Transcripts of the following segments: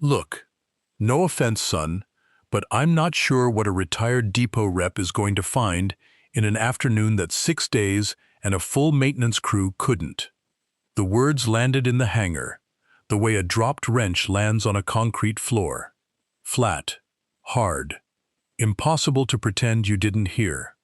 Look, no offense, son, but I'm not sure what a retired depot rep is going to find in an afternoon that 6 days and a full maintenance crew couldn't. The words landed in the hangar, the way a dropped wrench lands on a concrete floor. Flat, hard, impossible to pretend you didn't hear.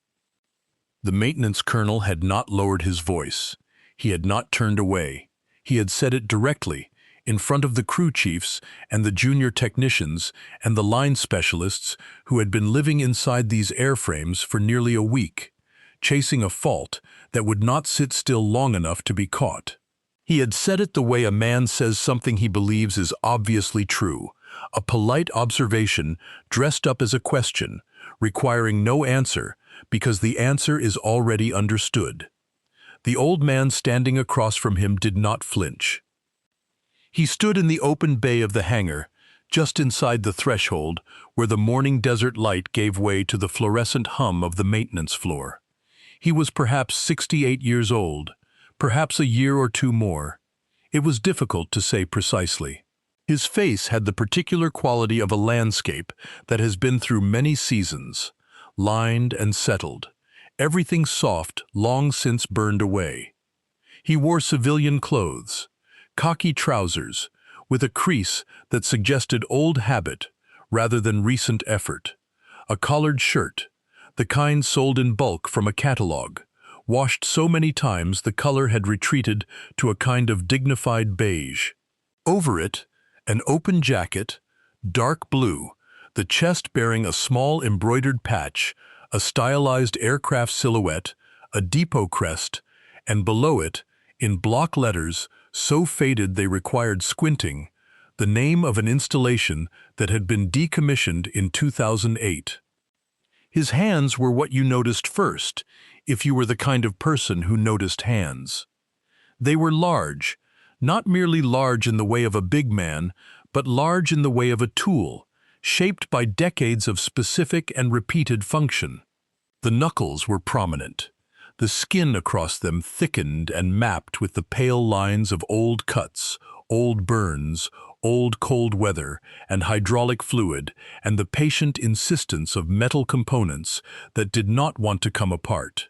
The maintenance colonel had not lowered his voice. He had not turned away. He had said it directly, in front of the crew chiefs and the junior technicians and the line specialists who had been living inside these airframes for nearly a week, chasing a fault that would not sit still long enough to be caught. He had said it the way a man says something he believes is obviously true, a polite observation dressed up as a question, requiring no answer because the answer is already understood. The old man standing across from him did not flinch. He stood in the open bay of the hangar, just inside the threshold where the morning desert light gave way to the fluorescent hum of the maintenance floor. He was perhaps 68 years old, perhaps a year or two more. It was difficult to say precisely. His face had the particular quality of a landscape that has been through many seasons, lined and settled, everything soft long since burned away. He wore civilian clothes, khaki trousers, with a crease that suggested old habit rather than recent effort, a collared shirt, the kind sold in bulk from a catalog, washed so many times the color had retreated to a kind of dignified beige. Over it, an open jacket, dark blue, the chest bearing a small embroidered patch, a stylized aircraft silhouette, a depot crest, and below it, in block letters so faded they required squinting, the name of an installation that had been decommissioned in 2008. His hands were what you noticed first, if you were the kind of person who noticed hands. They were large, not merely large in the way of a big man, but large in the way of a tool, shaped by decades of specific and repeated function. The knuckles were prominent. The skin across them thickened and mapped with the pale lines of old cuts, old burns, old cold weather, and hydraulic fluid, and the patient insistence of metal components that did not want to come apart.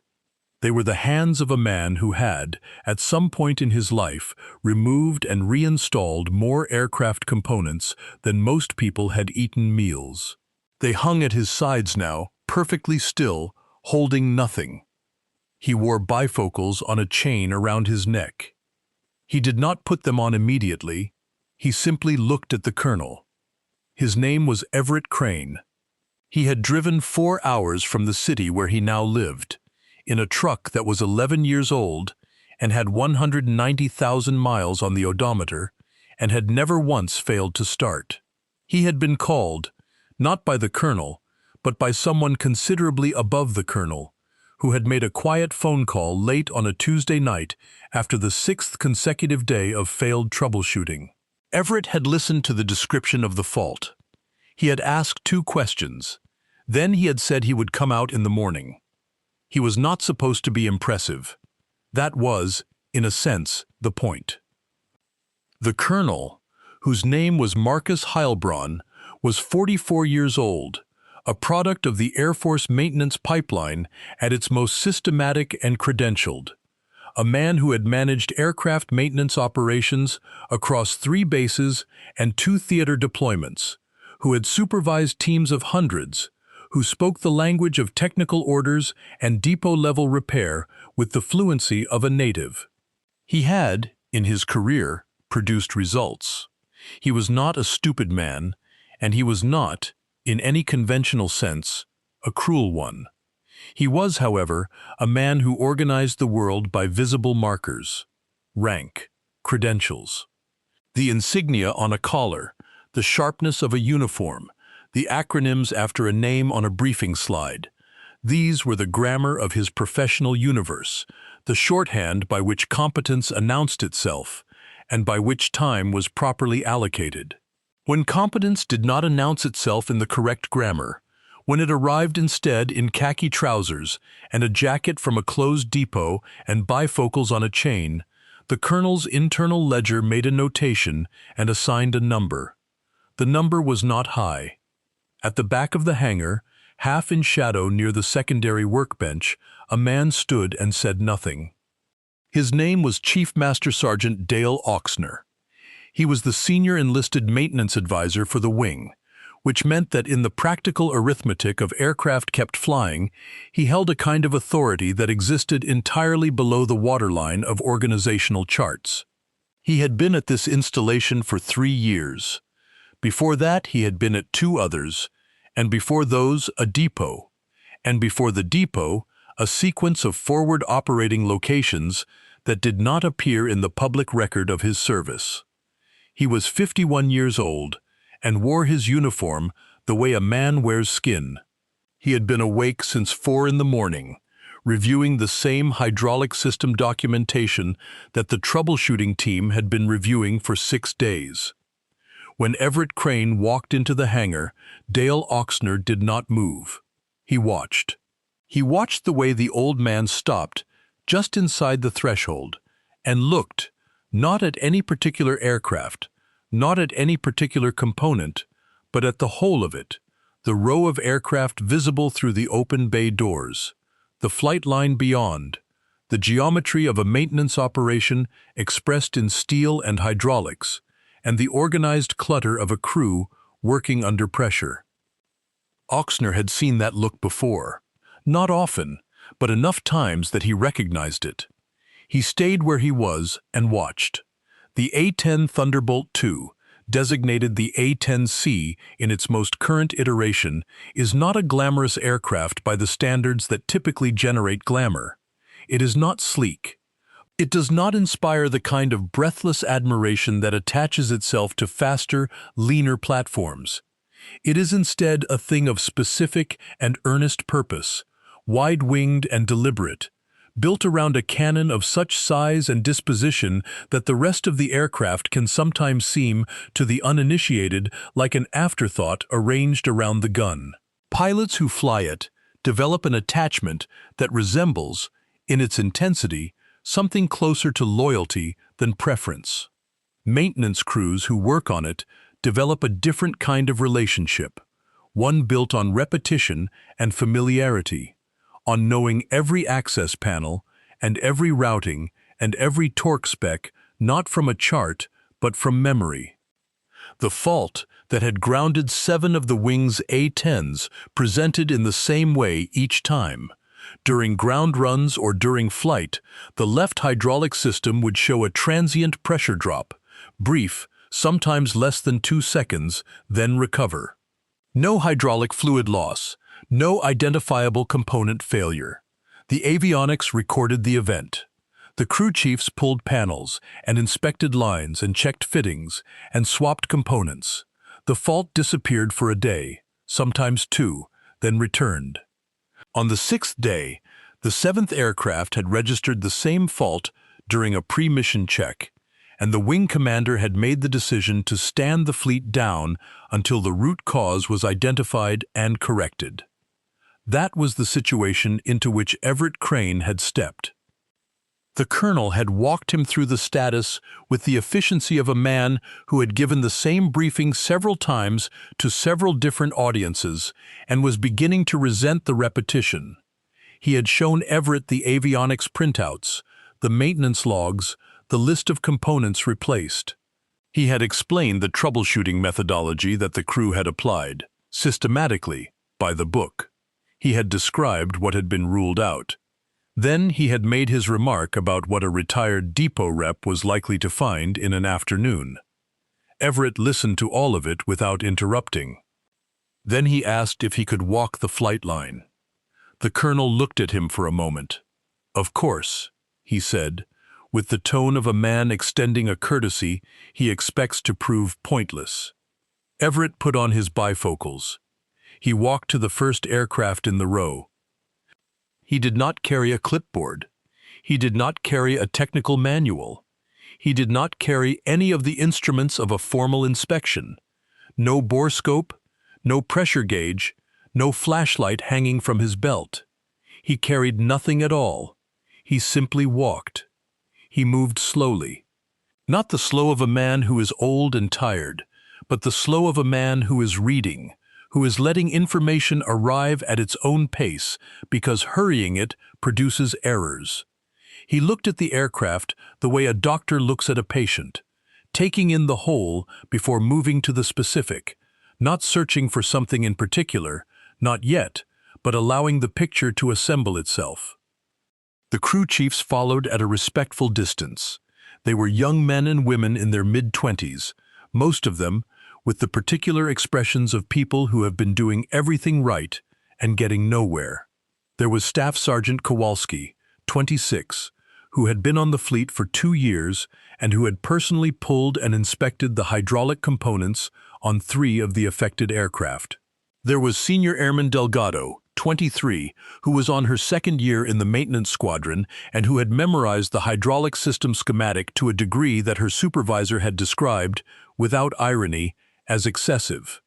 They were the hands of a man who had, at some point in his life, removed and reinstalled more aircraft components than most people had eaten meals. They hung at his sides now, perfectly still, holding nothing. He wore bifocals on a chain around his neck. He did not put them on immediately. He simply looked at the colonel. His name was Everett Crane. He had driven 4 hours from the city where he now lived, in a truck that was 11 years old and had 190,000 miles on the odometer and had never once failed to start. He had been called, not by the colonel, but by someone considerably above the colonel, who had made a quiet phone call late on a Tuesday night after the 6th consecutive day of failed troubleshooting. Everett had listened to the description of the fault. He had asked 2 questions. Then he had said he would come out in the morning. He was not supposed to be impressive. That was, in a sense, the point. The colonel, whose name was Marcus Heilbronn, was 44 years old, a product of the Air Force maintenance pipeline at its most systematic and credentialed, a man who had managed aircraft maintenance operations across 3 bases and 2 theater deployments, who had supervised teams of hundreds, who spoke the language of technical orders and depot-level repair with the fluency of a native. He had, in his career, produced results. He was not a stupid man, and he was not, in any conventional sense, a cruel one. He was, however, a man who organized the world by visible markers, rank, credentials. The insignia on a collar, the sharpness of a uniform, the acronyms after a name on a briefing slide. These were the grammar of his professional universe, the shorthand by which competence announced itself, and by which time was properly allocated. When competence did not announce itself in the correct grammar, when it arrived instead in khaki trousers and a jacket from a closed depot and bifocals on a chain, the colonel's internal ledger made a notation and assigned a number. The number was not high. At the back of the hangar, half in shadow near the secondary workbench, a man stood and said nothing. His name was Chief Master Sergeant Dale Oxner. He was the senior enlisted maintenance advisor for the wing, which meant that in the practical arithmetic of aircraft kept flying, he held a kind of authority that existed entirely below the waterline of organizational charts. He had been at this installation for 3 years. Before that, he had been at 2 others, and before those, a depot, and before the depot, a sequence of forward operating locations that did not appear in the public record of his service. He was 51 years old and wore his uniform the way a man wears skin. He had been awake since 4 in the morning, reviewing the same hydraulic system documentation that the troubleshooting team had been reviewing for 6 days. When Everett Crane walked into the hangar, Dale Oxner did not move. He watched. He watched the way the old man stopped just inside the threshold and looked, not at any particular aircraft, not at any particular component, but at the whole of it, the row of aircraft visible through the open bay doors, the flight line beyond, the geometry of a maintenance operation expressed in steel and hydraulics, and the organized clutter of a crew working under pressure. Oxner had seen that look before, not often, but enough times that he recognized it. He stayed where he was and watched. The A-10 Thunderbolt II, designated the A-10C in its most current iteration, is not a glamorous aircraft by the standards that typically generate glamour. It is not sleek. It does not inspire the kind of breathless admiration that attaches itself to faster, leaner platforms. It is instead a thing of specific and earnest purpose, wide-winged and deliberate, built around a cannon of such size and disposition that the rest of the aircraft can sometimes seem, to the uninitiated, like an afterthought arranged around the gun. Pilots who fly it develop an attachment that resembles, in its intensity, something closer to loyalty than preference. Maintenance crews who work on it develop a different kind of relationship, one built on repetition and familiarity, on knowing every access panel and every routing and every torque spec not from a chart but from memory. The fault that had grounded 7 of the wing's A-10s presented in the same way each time. During ground runs or during flight, the left hydraulic system would show a transient pressure drop, brief, sometimes less than 2 seconds, then recover. No hydraulic fluid loss, no identifiable component failure. The avionics recorded the event. The crew chiefs pulled panels and inspected lines and checked fittings and swapped components. The fault disappeared for a day, sometimes 2, then returned. On the 6th day, the 7th aircraft had registered the same fault during a pre-mission check, and the wing commander had made the decision to stand the fleet down until the root cause was identified and corrected. That was the situation into which Everett Crane had stepped. The colonel had walked him through the status with the efficiency of a man who had given the same briefing several times to several different audiences and was beginning to resent the repetition. He had shown Everett the avionics printouts, the maintenance logs, the list of components replaced. He had explained the troubleshooting methodology that the crew had applied, systematically, by the book. He had described what had been ruled out. Then he had made his remark about what a retired depot rep was likely to find in an afternoon. Everett listened to all of it without interrupting. Then he asked if he could walk the flight line. The colonel looked at him for a moment. "Of course," he said, with the tone of a man extending a courtesy he expects to prove pointless. Everett put on his bifocals. He walked to the first aircraft in the row. He did not carry a clipboard. He did not carry a technical manual. He did not carry any of the instruments of a formal inspection. No borescope, no pressure gauge, no flashlight hanging from his belt. He carried nothing at all. He simply walked. He moved slowly. Not the slow of a man who is old and tired, but the slow of a man who is reading, who is letting information arrive at its own pace because hurrying it produces errors. He looked at the aircraft the way a doctor looks at a patient, taking in the whole before moving to the specific, not searching for something in particular, not yet, but allowing the picture to assemble itself. The crew chiefs followed at a respectful distance. They were young men and women in their mid-20s, most of them with the particular expressions of people who have been doing everything right and getting nowhere. There was Staff Sergeant Kowalski, 26, who had been on the fleet for 2 years and who had personally pulled and inspected the hydraulic components on 3 of the affected aircraft. There was Senior Airman Delgado, 23, who was on her 2nd year in the maintenance squadron and who had memorized the hydraulic system schematic to a degree that her supervisor had described, without irony, as excessive.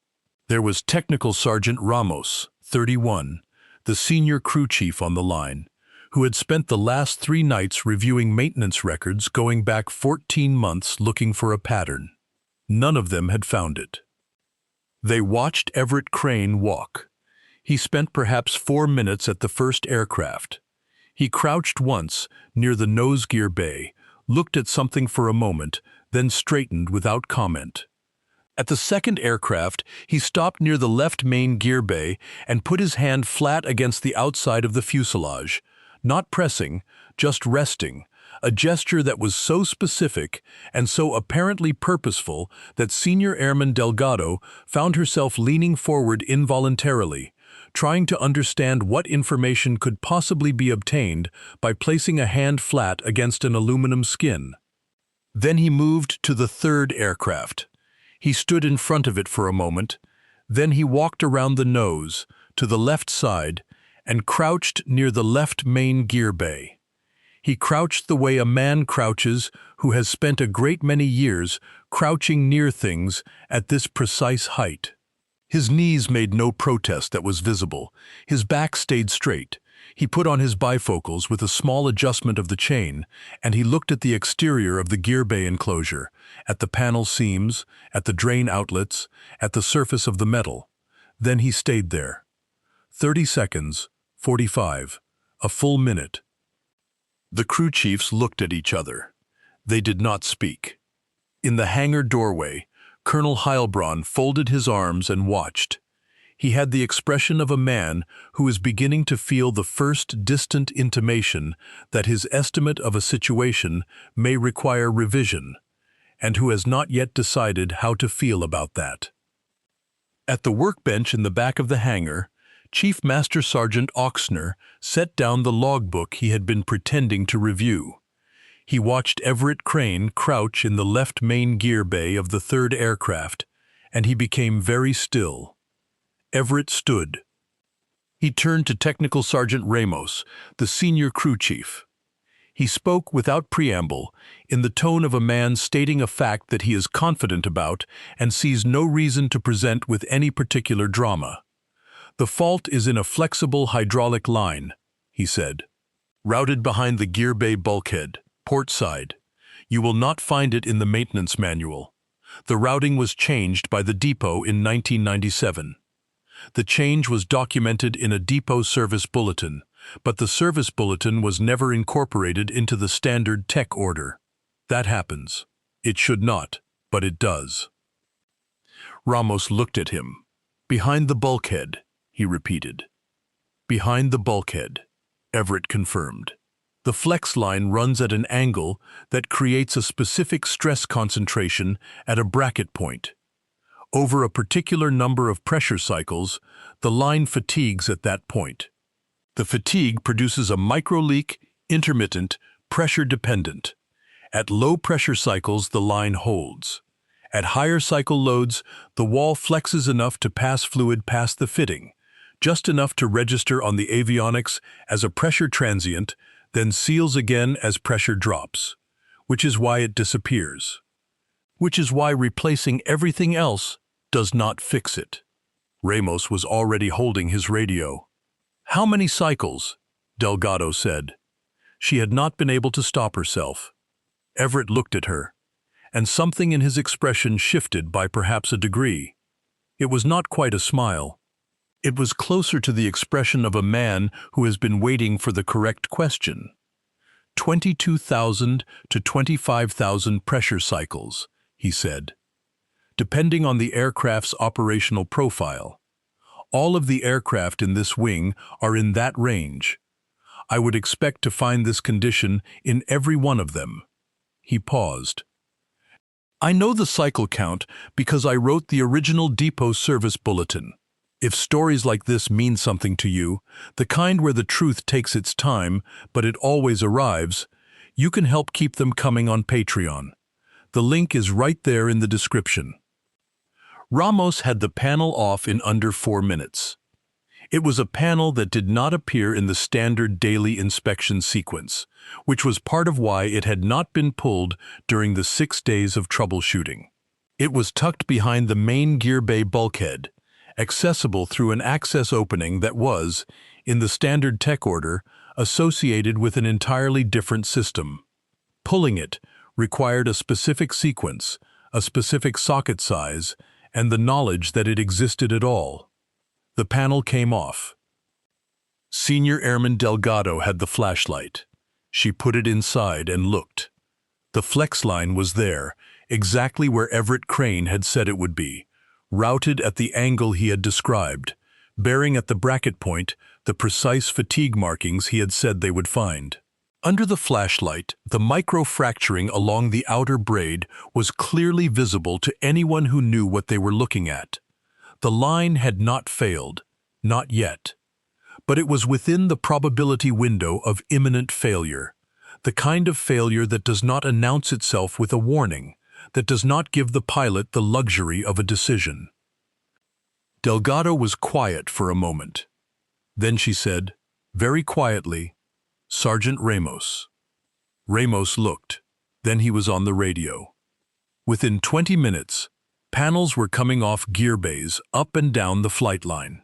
There was Technical Sergeant Ramos, 31, the senior crew chief on the line, who had spent the last 3 nights reviewing maintenance records going back 14 months looking for a pattern. None of them had found it. They watched Everett Crane walk. He spent perhaps 4 minutes at the first aircraft. He crouched once near the nose gear bay, looked at something for a moment, then straightened without comment. At the second aircraft, he stopped near the left main gear bay and put his hand flat against the outside of the fuselage, not pressing, just resting, a gesture that was so specific and so apparently purposeful that Senior Airman Delgado found herself leaning forward involuntarily, trying to understand what information could possibly be obtained by placing a hand flat against an aluminum skin. Then he moved to the third aircraft. He stood in front of it for a moment, then he walked around the nose, to the left side, and crouched near the left main gear bay. He crouched the way a man crouches who has spent a great many years crouching near things at this precise height. His knees made no protest that was visible. His back stayed straight. He put on his bifocals with a small adjustment of the chain, and he looked at the exterior of the gear bay enclosure, at the panel seams, at the drain outlets, at the surface of the metal. Then he stayed there. 30 seconds, 45, a full minute. The crew chiefs looked at each other. They did not speak. In the hangar doorway, Colonel Heilbronn folded his arms and watched. He had the expression of a man who is beginning to feel the first distant intimation that his estimate of a situation may require revision, and who has not yet decided how to feel about that. At the workbench in the back of the hangar, Chief Master Sergeant Oxner set down the logbook he had been pretending to review. He watched Everett Crane crouch in the left main gear bay of the third aircraft, and he became very still. Everett stood. He turned to Technical Sergeant Ramos, the senior crew chief. He spoke without preamble, in the tone of a man stating a fact that he is confident about and sees no reason to present with any particular drama. "The fault is in a flexible hydraulic line," he said. "Routed behind the gear bay bulkhead, port side. You will not find it in the maintenance manual. The routing was changed by the depot in 1997. The change was documented in a depot service bulletin, but the service bulletin was never incorporated into the standard tech order. That happens. It should not, but it does." Ramos looked at him. "Behind the bulkhead," he repeated. "Behind the bulkhead," Everett confirmed. "The flex line runs at an angle that creates a specific stress concentration at a bracket point. Over a particular number of pressure cycles, the line fatigues at that point. The fatigue produces a microleak, intermittent, pressure-dependent. At low pressure cycles, the line holds. At higher cycle loads, the wall flexes enough to pass fluid past the fitting, just enough to register on the avionics as a pressure transient, then seals again as pressure drops, which is why it disappears. Which is why replacing everything else does not fix it." Ramos was already holding his radio. "How many cycles?" Delgado said. She had not been able to stop herself. Everett looked at her. and something in his expression shifted by perhaps a degree. It was not quite a smile. It was closer to the expression of a man who has been waiting for the correct question. 22,000 to 25,000 pressure cycles, he said, depending on the aircraft's operational profile. All of the aircraft in this wing are in that range. I would expect to find this condition in every one of them. He paused. I know the cycle count because I wrote the original depot service bulletin. If stories like this mean something to you, the kind where the truth takes its time, but it always arrives, you can help keep them coming on Patreon. The link is right there in the description. Ramos had the panel off in under 4 minutes. It was a panel that did not appear in the standard daily inspection sequence, which was part of why it had not been pulled during the 6 days of troubleshooting. It was tucked behind the main gear bay bulkhead, accessible through an access opening that was, in the standard tech order, associated with an entirely different system. Pulling it required a specific sequence, a specific socket size, and the knowledge that it existed at all. The panel came off. Senior Airman Delgado had the flashlight. She put it inside and looked. The flex line was there, exactly where Everett Crane had said it would be, routed at the angle he had described, bearing at the bracket point the precise fatigue markings he had said they would find. Under the flashlight, the micro-fracturing along the outer braid was clearly visible to anyone who knew what they were looking at. The line had not failed, not yet. But it was within the probability window of imminent failure, the kind of failure that does not announce itself with a warning, that does not give the pilot the luxury of a decision. Delgado was quiet for a moment. Then she said, very quietly, Sergeant Ramos. Ramos looked. Then he was on the radio. Within 20 minutes, panels were coming off gear bays up and down the flight line.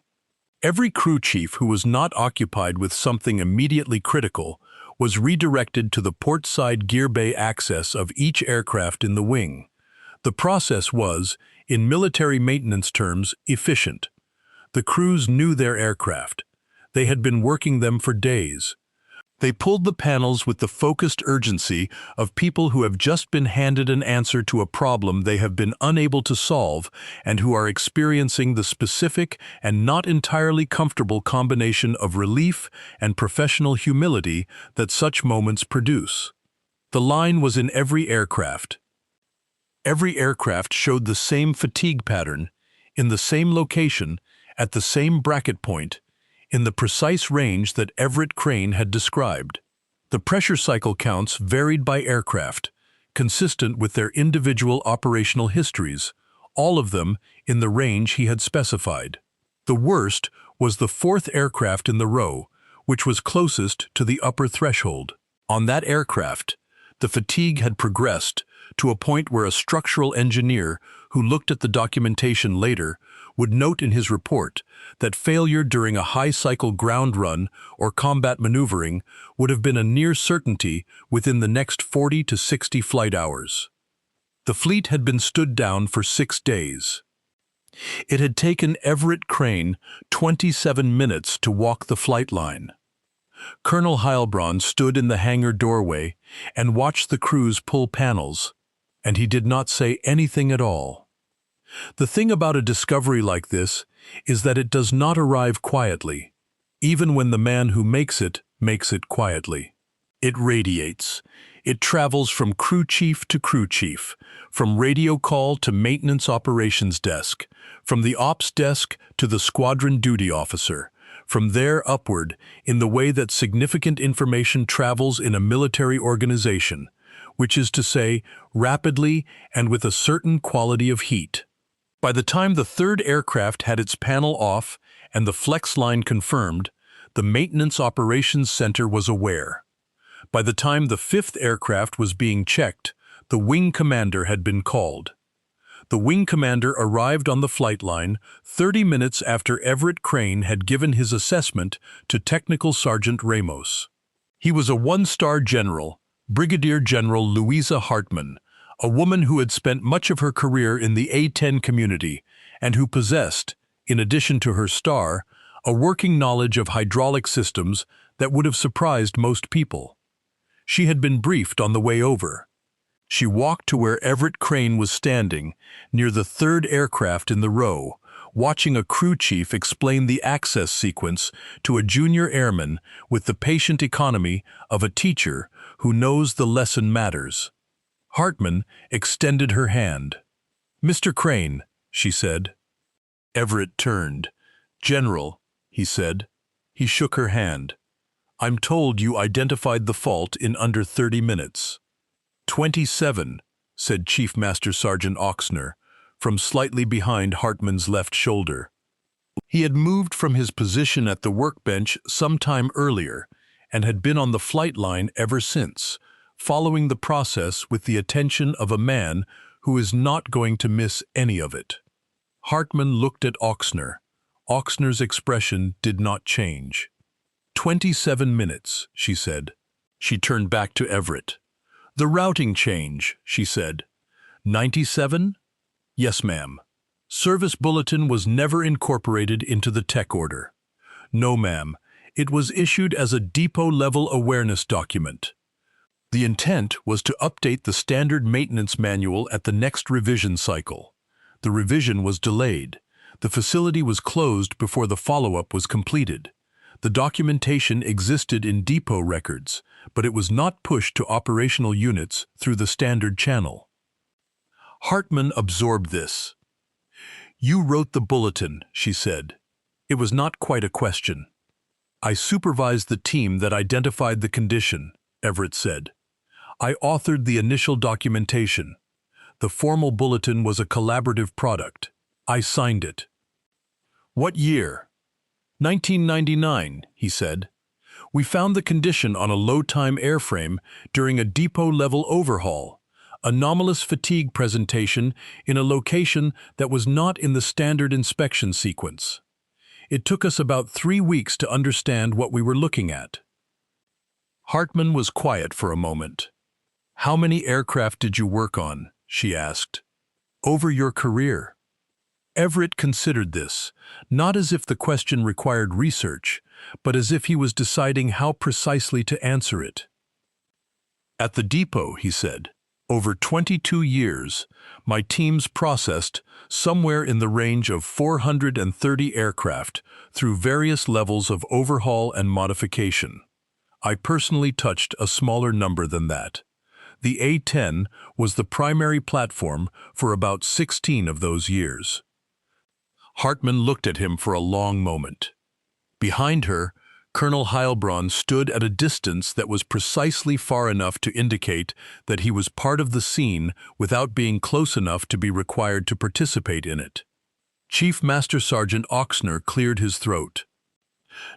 Every crew chief who was not occupied with something immediately critical was redirected to the port-side gear bay access of each aircraft in the wing. The process was, in military maintenance terms, efficient. The crews knew their aircraft. They had been working them for days. They pulled the panels with the focused urgency of people who have just been handed an answer to a problem they have been unable to solve and who are experiencing the specific and not entirely comfortable combination of relief and professional humility that such moments produce. The line was in every aircraft. Every aircraft showed the same fatigue pattern, in the same location, at the same bracket point, in the precise range that Everett Crane had described. The pressure cycle counts varied by aircraft, consistent with their individual operational histories, all of them in the range he had specified. The worst was the 4th aircraft in the row, which was closest to the upper threshold. On that aircraft, the fatigue had progressed to a point where a structural engineer who looked at the documentation later would note in his report that failure during a high-cycle ground run or combat maneuvering would have been a near certainty within the next 40 to 60 flight hours. The fleet had been stood down for 6 days. It had taken Everett Crane 27 minutes to walk the flight line. Colonel Heilbronn stood in the hangar doorway and watched the crews pull panels, and he did not say anything at all. The thing about a discovery like this is that it does not arrive quietly, even when the man who makes it quietly. It radiates. It travels from crew chief to crew chief, from radio call to maintenance operations desk, from the ops desk to the squadron duty officer, from there upward in the way that significant information travels in a military organization, which is to say, rapidly and with a certain quality of heat. By the time the 3rd aircraft had its panel off and the flex line confirmed, the Maintenance Operations Center was aware. By the time the 5th aircraft was being checked, the wing commander had been called. The wing commander arrived on the flight line 30 minutes after Everett Crane had given his assessment to Technical Sergeant Ramos. He was a 1-star general, Brigadier General Louisa Hartmann, a woman who had spent much of her career in the A-10 community and who possessed, in addition to her star, a working knowledge of hydraulic systems that would have surprised most people. She had been briefed on the way over. She walked to where Everett Crane was standing, near the third aircraft in the row, watching a crew chief explain the access sequence to a junior airman with the patient economy of a teacher who knows the lesson matters. Hartman extended her hand. "Mr. Crane," she said. Everett turned. "General," he said. He shook her hand. "I'm told you identified the fault in under 30 minutes. 27, said Chief Master Sergeant Oxner, from slightly behind Hartman's left shoulder. He had moved from his position at the workbench some time earlier and had been on the flight line ever since, following the process with the attention of a man who is not going to miss any of it. Hartman looked at Oxner. Oxner's expression did not change. 27 minutes, she said. She turned back to Everett. "The routing change," she said. 97? "Yes, ma'am." Service Bulletin was never incorporated into the tech order. "No, ma'am. It was issued as a depot-level awareness document. The intent was to update the standard maintenance manual at the next revision cycle. The revision was delayed. The facility was closed before the follow-up was completed. The documentation existed in depot records, but it was not pushed to operational units through the standard channel." Hartman absorbed this. "You wrote the bulletin," she said. It was not quite a question. "I supervised the team that identified the condition," Everett said. "I authored the initial documentation. The formal bulletin was a collaborative product. I signed it." "What year?" 1999, he said. "We found the condition on a low-time airframe during a depot-level overhaul, anomalous fatigue presentation in a location that was not in the standard inspection sequence. It took us about 3 weeks to understand what we were looking at." Hartman was quiet for a moment. "How many aircraft did you work on?" she asked. "Over your career?" Everett considered this, not as if the question required research, but as if he was deciding how precisely to answer it. "At the depot," he said, "over 22 years, my teams processed somewhere in the range of 430 aircraft through various levels of overhaul and modification. I personally touched a smaller number than that. The A-10 was the primary platform for about 16 of those years." Hartman looked at him for a long moment. Behind her, Colonel Heilbronn stood at a distance that was precisely far enough to indicate that he was part of the scene without being close enough to be required to participate in it. Chief Master Sergeant Oxner cleared his throat.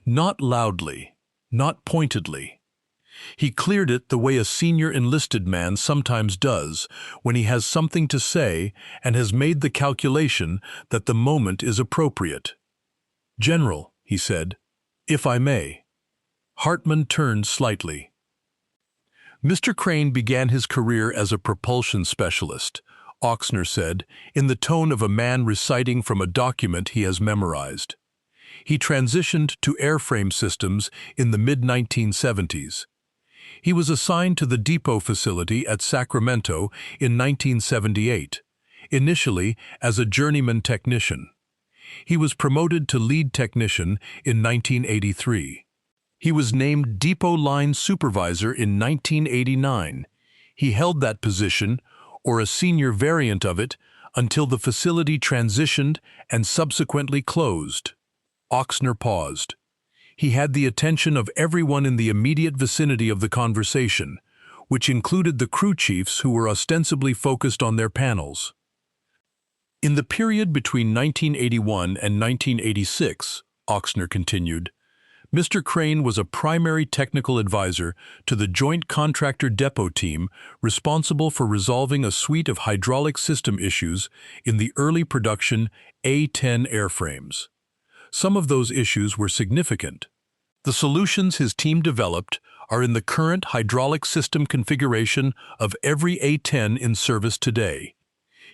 Not loudly, not pointedly. He cleared it the way a senior enlisted man sometimes does when he has something to say and has made the calculation that the moment is appropriate. "General," he said, "if I may." Hartman turned slightly. "Mr. Crane began his career as a propulsion specialist," Oxner said, in the tone of a man reciting from a document he has memorized. "He transitioned to airframe systems in the mid-1970s. He was assigned to the depot facility at Sacramento in 1978, initially as a journeyman technician. He was promoted to lead technician in 1983. He was named depot line supervisor in 1989. He held that position, or a senior variant of it, until the facility transitioned and subsequently closed." Oxner paused. He had the attention of everyone in the immediate vicinity of the conversation, which included the crew chiefs who were ostensibly focused on their panels. "In the period between 1981 and 1986, Oxner continued, Mr. Crane was a primary technical advisor to the Joint Contractor Depot team responsible for resolving a suite of hydraulic system issues in the early production A-10 airframes. Some of those issues were significant. The solutions his team developed are in the current hydraulic system configuration of every A-10 in service today.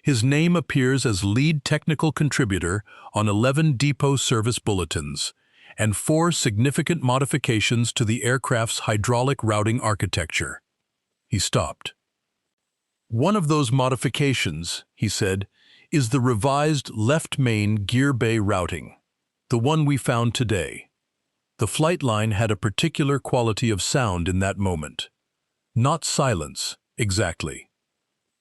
His name appears as lead technical contributor on 11 depot service bulletins, and 4 significant modifications to the aircraft's hydraulic routing architecture. He stopped. One of those modifications, he said, is the revised left main gear bay routing, the one we found today. The flight line had a particular quality of sound in that moment. Not silence, exactly.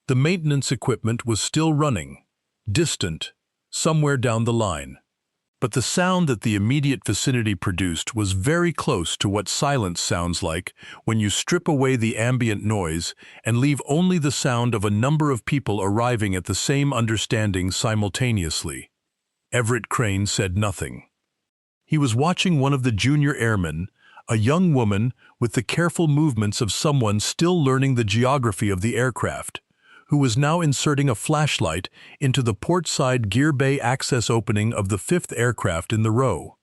The maintenance equipment was still running, distant, somewhere down the line. But the sound that the immediate vicinity produced was very close to what silence sounds like when you strip away the ambient noise and leave only the sound of a number of people arriving at the same understanding simultaneously. Everett Crane said nothing. He was watching one of the junior airmen, a young woman with the careful movements of someone still learning the geography of the aircraft, who was now inserting a flashlight into the port-side gear bay access opening of the 5th aircraft in the row.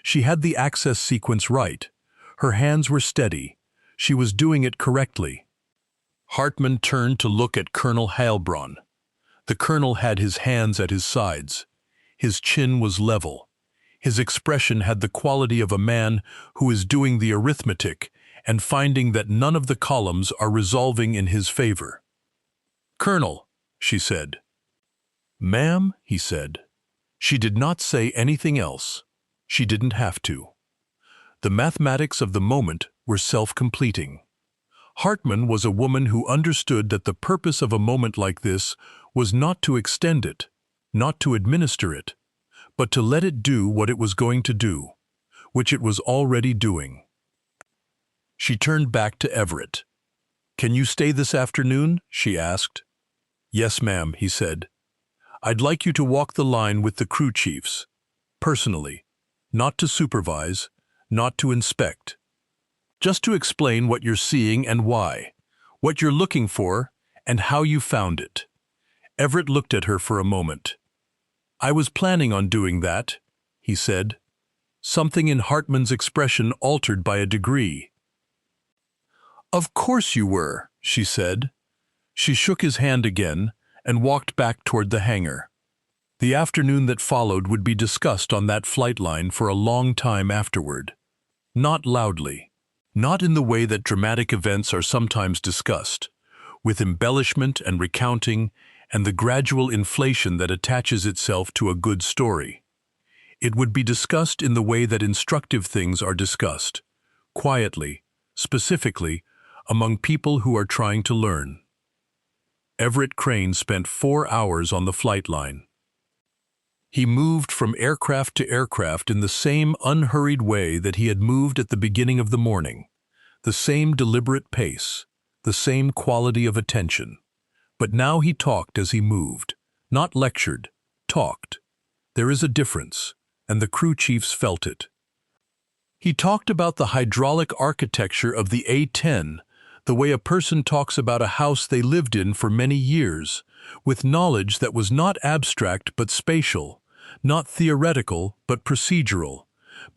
She had the access sequence right. Her hands were steady. She was doing it correctly. Hartman turned to look at Colonel Heilbronn. The colonel had his hands at his sides. His chin was level. His expression had the quality of a man who is doing the arithmetic and finding that none of the columns are resolving in his favor. "Colonel," she said. "Ma'am," he said. She did not say anything else. She didn't have to. The mathematics of the moment were self-completing. Hartman was a woman who understood that the purpose of a moment like this was not to extend it, not to administer it, but to let it do what it was going to do, which it was already doing. She turned back to Everett. "Can you stay this afternoon?" she asked. "Yes, ma'am," he said. "I'd like you to walk the line with the crew chiefs, personally, not to supervise, not to inspect. Just to explain what you're seeing and why, what you're looking for, and how you found it." Everett looked at her for a moment. "I was planning on doing that," he said. Something in Hartman's expression altered by a degree. "Of course you were," she said. She shook his hand again and walked back toward the hangar. The afternoon that followed would be discussed on that flight line for a long time afterward. Not loudly, not in the way that dramatic events are sometimes discussed, with embellishment and recounting and the gradual inflation that attaches itself to a good story. It would be discussed in the way that instructive things are discussed, quietly, specifically, among people who are trying to learn. Everett Crane spent 4 hours on the flight line. He moved from aircraft to aircraft in the same unhurried way that he had moved at the beginning of the morning, the same deliberate pace, the same quality of attention. But now he talked as he moved, not lectured, talked. There is a difference, and the crew chiefs felt it. He talked about the hydraulic architecture of the A-10, the way a person talks about a house they lived in for many years, with knowledge that was not abstract but spatial, not theoretical but procedural,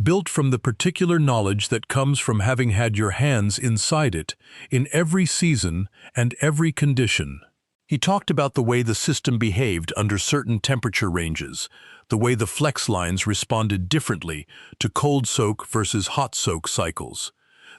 built from the particular knowledge that comes from having had your hands inside it, in every season and every condition. He talked about the way the system behaved under certain temperature ranges, the way the flex lines responded differently to cold soak versus hot soak cycles,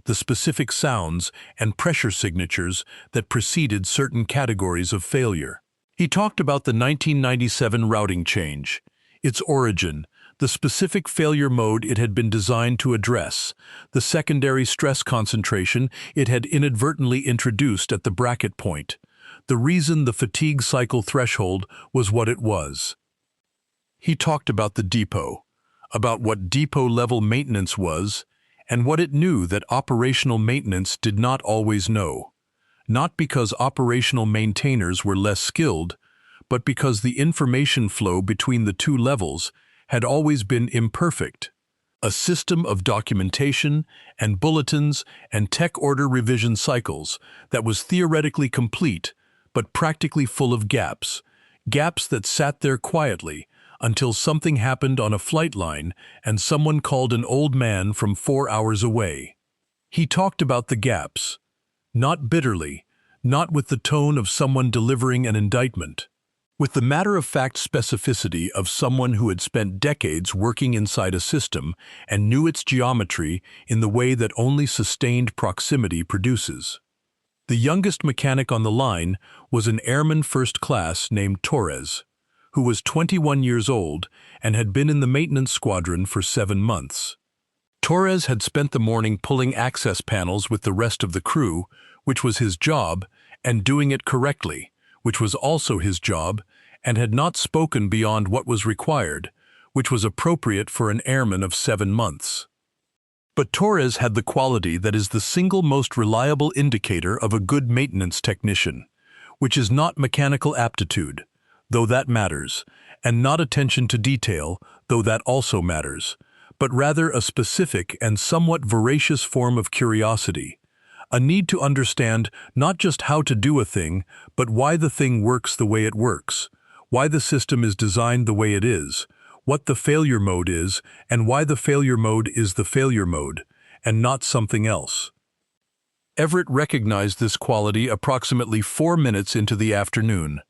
the specific sounds and pressure signatures that preceded certain categories of failure. He talked about the 1997 routing change, its origin, the specific failure mode it had been designed to address, the secondary stress concentration it had inadvertently introduced at the bracket point, the reason the fatigue cycle threshold was what it was. He talked about the depot, about what depot-level maintenance was, and what it knew that operational maintenance did not always know, not because operational maintainers were less skilled, but because the information flow between the two levels had always been imperfect. A system of documentation and bulletins and tech order revision cycles that was theoretically complete, but practically full of gaps, gaps that sat there quietly, until something happened on a flight line and someone called an old man from 4 hours away. He talked about the gaps, not bitterly, not with the tone of someone delivering an indictment, with the matter-of-fact specificity of someone who had spent decades working inside a system and knew its geometry in the way that only sustained proximity produces. The youngest mechanic on the line was an airman first class named Torres, who was 21 years old and had been in the maintenance squadron for 7 months. Torres had spent the morning pulling access panels with the rest of the crew, which was his job, and doing it correctly, which was also his job, and had not spoken beyond what was required, which was appropriate for an airman of 7 months. But Torres had the quality that is the single most reliable indicator of a good maintenance technician, which is not mechanical aptitude, though that matters, and not attention to detail, though that also matters, but rather a specific and somewhat voracious form of curiosity, a need to understand not just how to do a thing, but why the thing works the way it works, why the system is designed the way it is, what the failure mode is, and why the failure mode is the failure mode, and not something else. Everett recognized this quality approximately 4 minutes into the afternoon.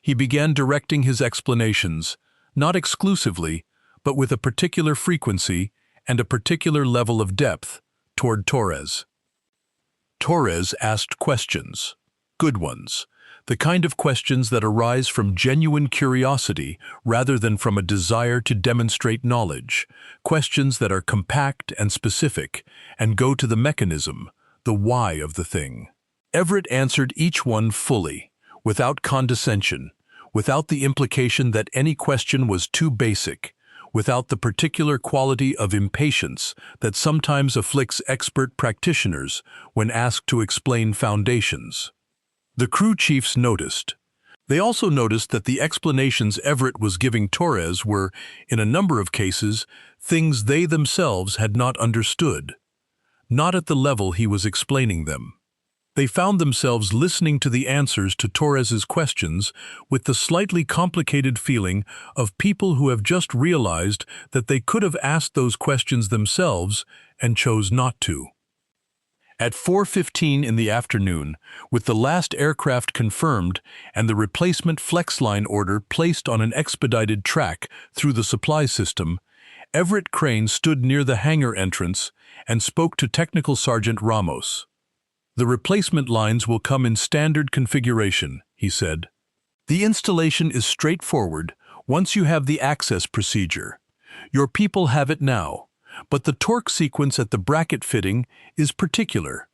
He began directing his explanations, not exclusively, but with a particular frequency and a particular level of depth, toward Torres. Torres asked questions, good ones, the kind of questions that arise from genuine curiosity rather than from a desire to demonstrate knowledge, questions that are compact and specific and go to the mechanism, the why of the thing. Everett answered each one fully, without condescension, without the implication that any question was too basic, without the particular quality of impatience that sometimes afflicts expert practitioners when asked to explain foundations. The crew chiefs noticed. They also noticed that the explanations Everett was giving Torres were, in a number of cases, things they themselves had not understood, not at the level he was explaining them. They found themselves listening to the answers to Torres's questions with the slightly complicated feeling of people who have just realized that they could have asked those questions themselves and chose not to. At 4:15 in the afternoon, with the last aircraft confirmed and the replacement FlexLine order placed on an expedited track through the supply system, Everett Crane stood near the hangar entrance and spoke to Technical Sergeant Ramos. "The replacement lines will come in standard configuration," he said. "The installation is straightforward once you have the access procedure. Your people have it now, but the torque sequence at the bracket fitting is particular.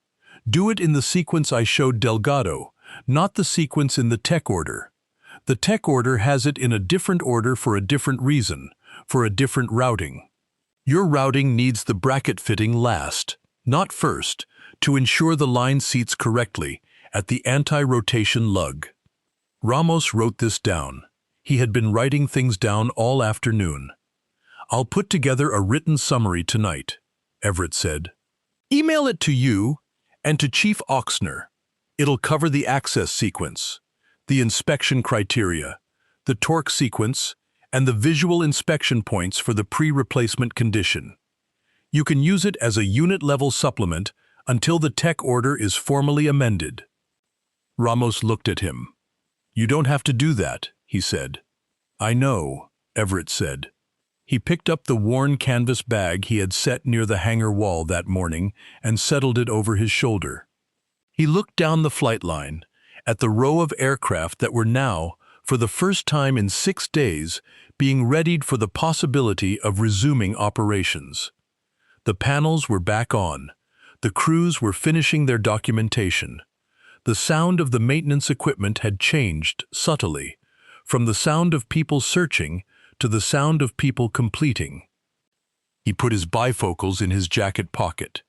Do it in the sequence I showed Delgado, not the sequence in the tech order. The tech order has it in a different order for a different reason, for a different routing. Your routing needs the bracket fitting last, not first, to ensure the line seats correctly at the anti-rotation lug." Ramos wrote this down. He had been writing things down all afternoon. "I'll put together a written summary tonight," Everett said. "Email it to you and to Chief Oxner. It'll cover the access sequence, the inspection criteria, the torque sequence, and the visual inspection points for the pre-replacement condition. You can use it as a unit-level supplement until the tech order is formally amended." Ramos looked at him. "You don't have to do that," he said. "I know," Everett said. He picked up the worn canvas bag he had set near the hangar wall that morning and settled it over his shoulder. He looked down the flight line, at the row of aircraft that were now, for the first time in 6 days, being readied for the possibility of resuming operations. The panels were back on. The crews were finishing their documentation. The sound of the maintenance equipment had changed subtly, from the sound of people searching to the sound of people completing. He put his bifocals in his jacket pocket.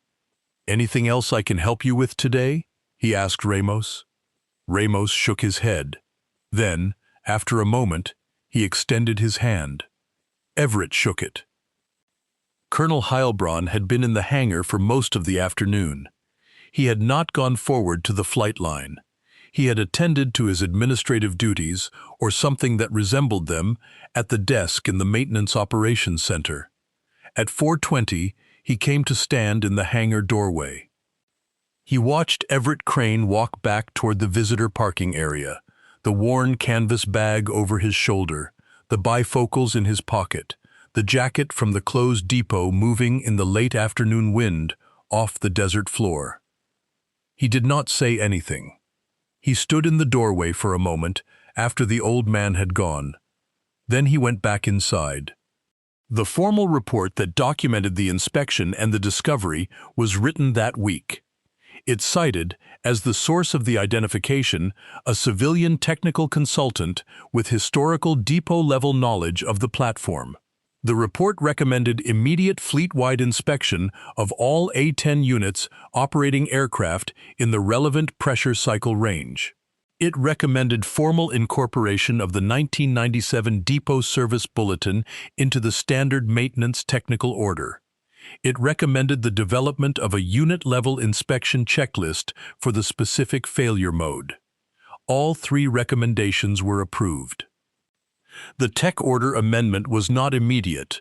"Anything else I can help you with today?" he asked Ramos. Ramos shook his head. Then, after a moment, he extended his hand. Everett shook it. Colonel Heilbronn had been in the hangar for most of the afternoon. He had not gone forward to the flight line. He had attended to his administrative duties, or something that resembled them, at the desk in the Maintenance Operations Center. At 4:20, he came to stand in the hangar doorway. He watched Everett Crane walk back toward the visitor parking area, the worn canvas bag over his shoulder, the bifocals in his pocket, the jacket from the closed depot moving in the late afternoon wind off the desert floor. He did not say anything. He stood in the doorway for a moment after the old man had gone. Then he went back inside. The formal report that documented the inspection and the discovery was written that week. It cited, as the source of the identification, a civilian technical consultant with historical depot-level knowledge of the platform. The report recommended immediate fleet-wide inspection of all A-10 units operating aircraft in the relevant pressure cycle range. It recommended formal incorporation of the 1997 Depot Service Bulletin into the Standard Maintenance Technical Order. It recommended the development of a unit-level inspection checklist for the specific failure mode. All three recommendations were approved. The Tech Order amendment was not immediate.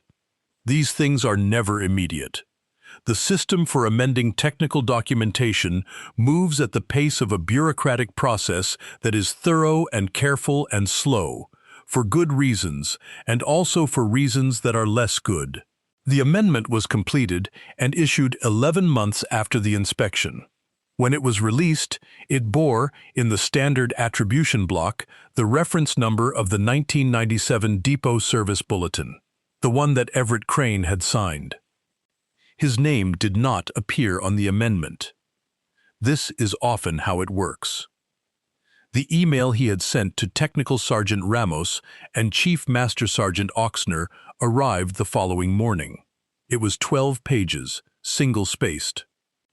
These things are never immediate. The system for amending technical documentation moves at the pace of a bureaucratic process that is thorough and careful and slow, for good reasons, and also for reasons that are less good. The amendment was completed and issued 11 months after the inspection. When it was released, it bore, in the standard attribution block, the reference number of the 1997 Depot Service Bulletin, the one that Everett Crane had signed. His name did not appear on the amendment. This is often how it works. The email he had sent to Technical Sergeant Ramos and Chief Master Sergeant Oxner arrived the following morning. It was 12 pages, single-spaced.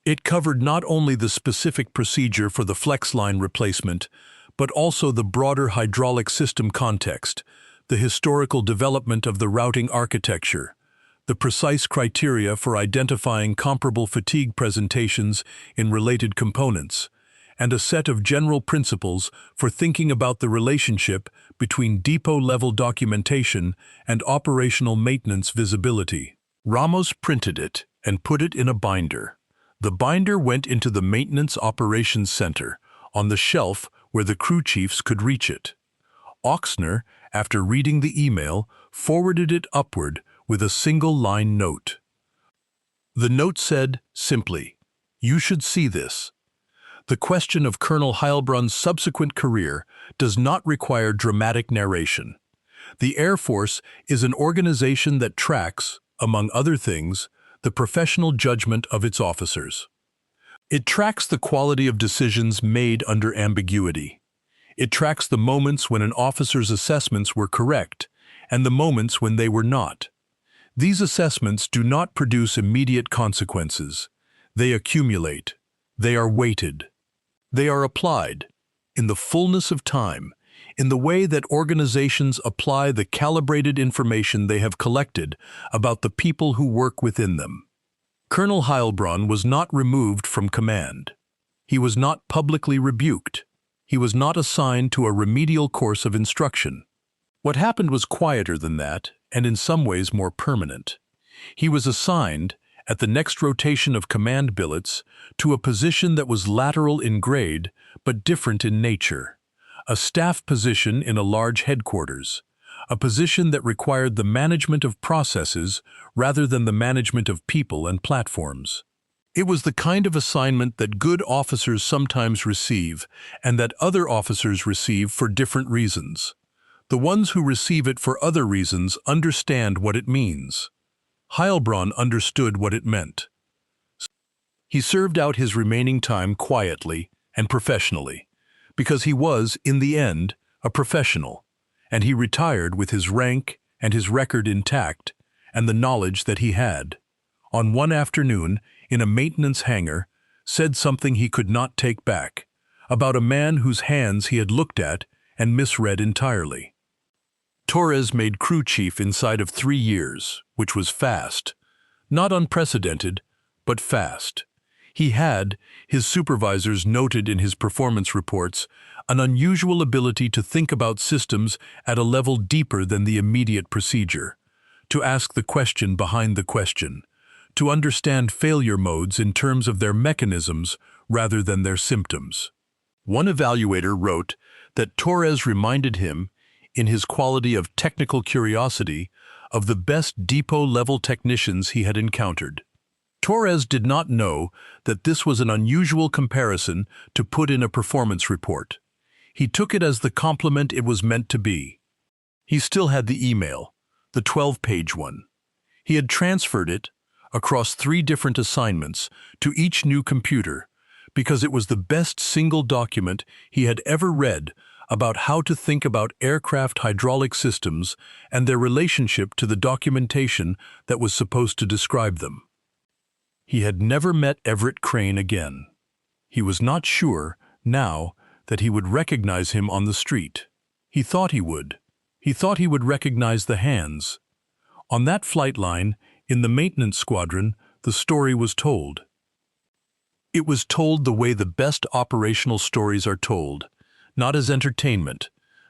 It covered not only the specific procedure for the flex line replacement, but also the broader hydraulic system context, the historical development of the routing architecture, the precise criteria for identifying comparable fatigue presentations in related components, and a set of general principles for thinking about the relationship between depot-level documentation and operational maintenance visibility. Ramos printed it and put it in a binder. The binder went into the Maintenance Operations Center, on the shelf where the crew chiefs could reach it. Oxner, after reading the email, forwarded it upward with a single-line note. The note said, simply, "You should see this. The question of Colonel Heilbronn's subsequent career does not require dramatic narration. The Air Force is an organization that tracks, among other things, the professional judgment of its officers. It tracks the quality of decisions made under ambiguity. It tracks the moments when an officer's assessments were correct and the moments when they were not. These assessments do not produce immediate consequences. They accumulate. They are weighted. They are applied, in the fullness of time, in the way that organizations apply the calibrated information they have collected about the people who work within them. Colonel Heilbronn was not removed from command. He was not publicly rebuked. He was not assigned to a remedial course of instruction. What happened was quieter than that, and in some ways more permanent. He was assigned, at the next rotation of command billets, to a position that was lateral in grade but different in nature, a staff position in a large headquarters, a position that required the management of processes rather than the management of people and platforms. It was the kind of assignment that good officers sometimes receive and that other officers receive for different reasons. The ones who receive it for other reasons understand what it means. Heilbronn understood what it meant. He served out his remaining time quietly and professionally, because he was, in the end, a professional, and he retired with his rank and his record intact and the knowledge that he had. On one afternoon, in a maintenance hangar, said something he could not take back, about a man whose hands he had looked at and misread entirely. Torres made crew chief inside of 3 years, which was fast. Not unprecedented, but fast. He had, his supervisors noted in his performance reports, an unusual ability to think about systems at a level deeper than the immediate procedure, to ask the question behind the question, to understand failure modes in terms of their mechanisms rather than their symptoms. One evaluator wrote that Torres reminded him, in his quality of technical curiosity, of the best depot-level technicians he had encountered. Torres did not know that this was an unusual comparison to put in a performance report. He took it as the compliment it was meant to be. He still had the email, the 12-page one. He had transferred it, across 3 different assignments, to each new computer, because it was the best single document he had ever read about how to think about aircraft hydraulic systems and their relationship to the documentation that was supposed to describe them. He had never met Everett Crane again. He was not sure, now, that he would recognize him on the street. He thought he would. He thought he would recognize the hands. On that flight line, in the maintenance squadron, the story was told. It was told the way the best operational stories are told, not as entertainment,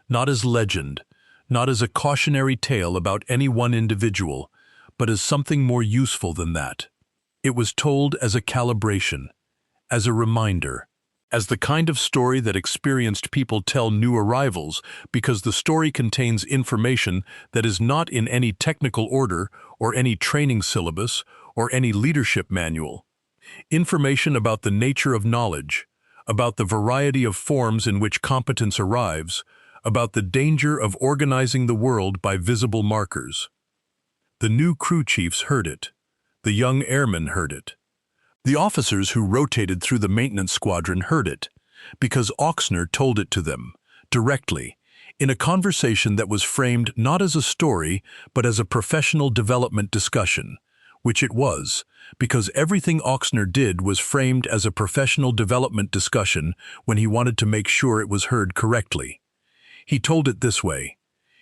not as legend, not as a cautionary tale about any one individual, but as something more useful than that. It was told as a calibration, as a reminder, as the kind of story that experienced people tell new arrivals because the story contains information that is not in any technical order or any training syllabus or any leadership manual. Information about the nature of knowledge, about the variety of forms in which competence arrives, about the danger of organizing the world by visible markers. The new crew chiefs heard it. The young airmen heard it. The officers who rotated through the maintenance squadron heard it, because Ochsner told it to them, directly, in a conversation that was framed not as a story, but as a professional development discussion, which it was, because everything Ochsner did was framed as a professional development discussion when he wanted to make sure it was heard correctly. He told it this way.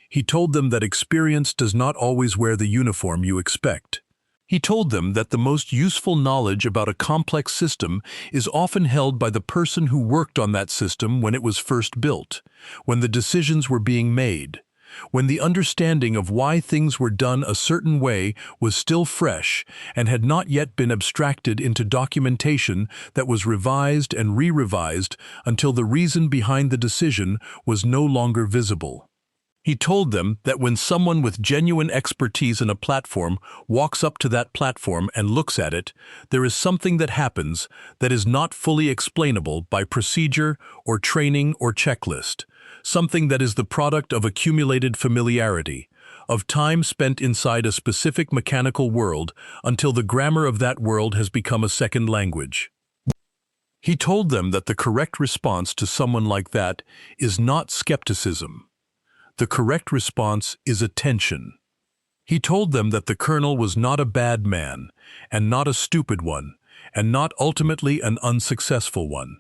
He told them that experience does not always wear the uniform you expect. He told them that the most useful knowledge about a complex system is often held by the person who worked on that system when it was first built, when the decisions were being made, when the understanding of why things were done a certain way was still fresh and had not yet been abstracted into documentation that was revised and re-revised until the reason behind the decision was no longer visible. He told them that when someone with genuine expertise in a platform walks up to that platform and looks at it, there is something that happens that is not fully explainable by procedure or training or checklist, something that is the product of accumulated familiarity, of time spent inside a specific mechanical world until the grammar of that world has become a second language. He told them that the correct response to someone like that is not skepticism. The correct response is attention. He told them that the colonel was not a bad man, and not a stupid one, and not ultimately an unsuccessful one.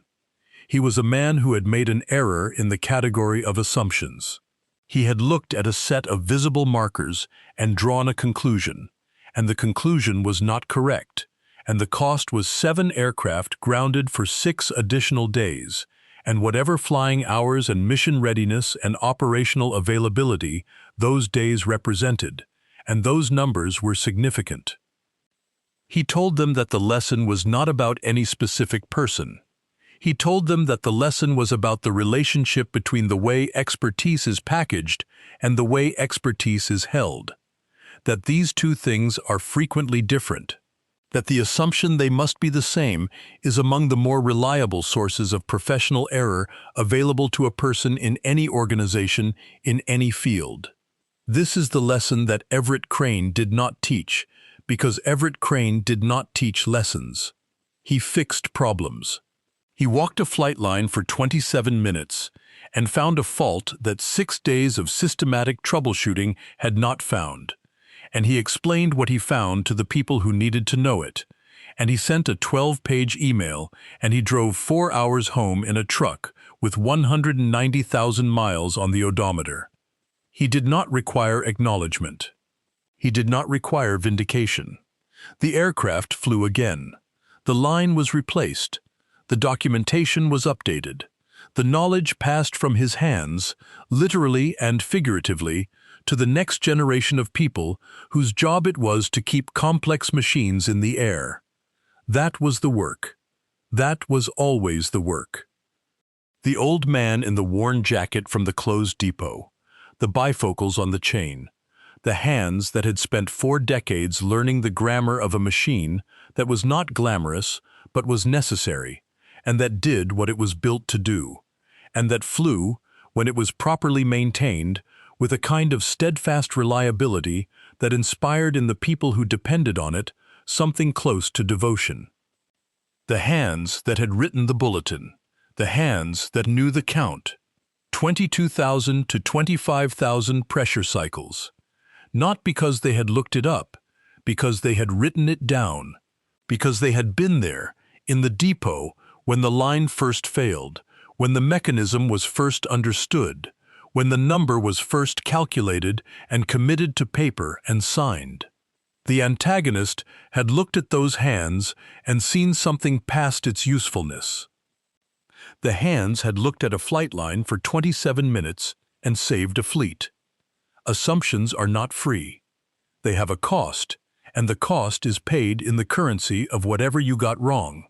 He was a man who had made an error in the category of assumptions. He had looked at a set of visible markers and drawn a conclusion, and the conclusion was not correct, and the cost was 7 aircraft grounded for 6 additional days, and whatever flying hours and mission readiness and operational availability those days represented, and those numbers were significant. He told them that the lesson was not about any specific person. He told them that the lesson was about the relationship between the way expertise is packaged and the way expertise is held, that these two things are frequently different, that the assumption they must be the same is among the more reliable sources of professional error available to a person in any organization, in any field. This is the lesson that Everett Crane did not teach, because Everett Crane did not teach lessons. He fixed problems. He walked a flight line for 27 minutes and found a fault that 6 days of systematic troubleshooting had not found. And he explained what he found to the people who needed to know it, and he sent a 12-page email, and he drove 4 hours home in a truck with 190,000 miles on the odometer. He did not require acknowledgement. He did not require vindication. The aircraft flew again. The line was replaced. The documentation was updated. The knowledge passed from his hands, literally and figuratively, to the next generation of people whose job it was to keep complex machines in the air. That was the work. That was always the work. The old man in the worn jacket from the closed depot, the bifocals on the chain, the hands that had spent 4 decades learning the grammar of a machine that was not glamorous but was necessary, and that did what it was built to do, and that flew, when it was properly maintained, with a kind of steadfast reliability that inspired in the people who depended on it something close to devotion. The hands that had written the Bulletin, the hands that knew the count, 22,000 to 25,000 pressure cycles, not because they had looked it up, because they had written it down, because they had been there, in the depot, when the line first failed, when the mechanism was first understood, when the number was first calculated and committed to paper and signed. The antagonist had looked at those hands and seen something past its usefulness. The hands had looked at a flight line for 27 minutes and saved a fleet. Assumptions are not free. They have a cost, and the cost is paid in the currency of whatever you got wrong.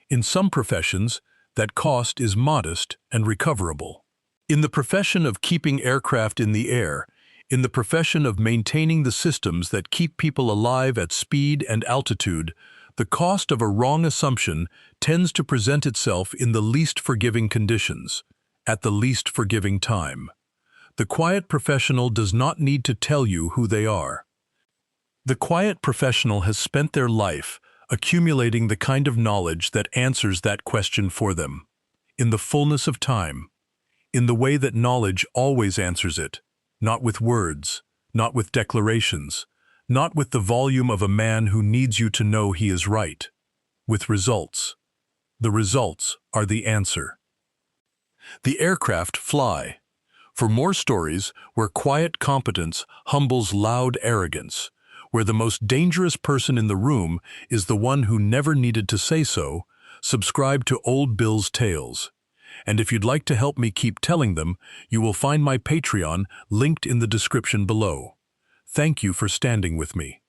In some professions, that cost is modest and recoverable. In the profession of keeping aircraft in the air, in the profession of maintaining the systems that keep people alive at speed and altitude, the cost of a wrong assumption tends to present itself in the least forgiving conditions, at the least forgiving time. The quiet professional does not need to tell you who they are. The quiet professional has spent their life accumulating the kind of knowledge that answers that question for them, in the fullness of time, in the way that knowledge always answers it, not with words, not with declarations, not with the volume of a man who needs you to know he is right, with results. The results are the answer. The aircraft fly. For more stories where quiet competence humbles loud arrogance, where the most dangerous person in the room is the one who never needed to say so, subscribe to Old Bill's Tales. And if you'd like to help me keep telling them, you will find my Patreon linked in the description below. Thank you for standing with me.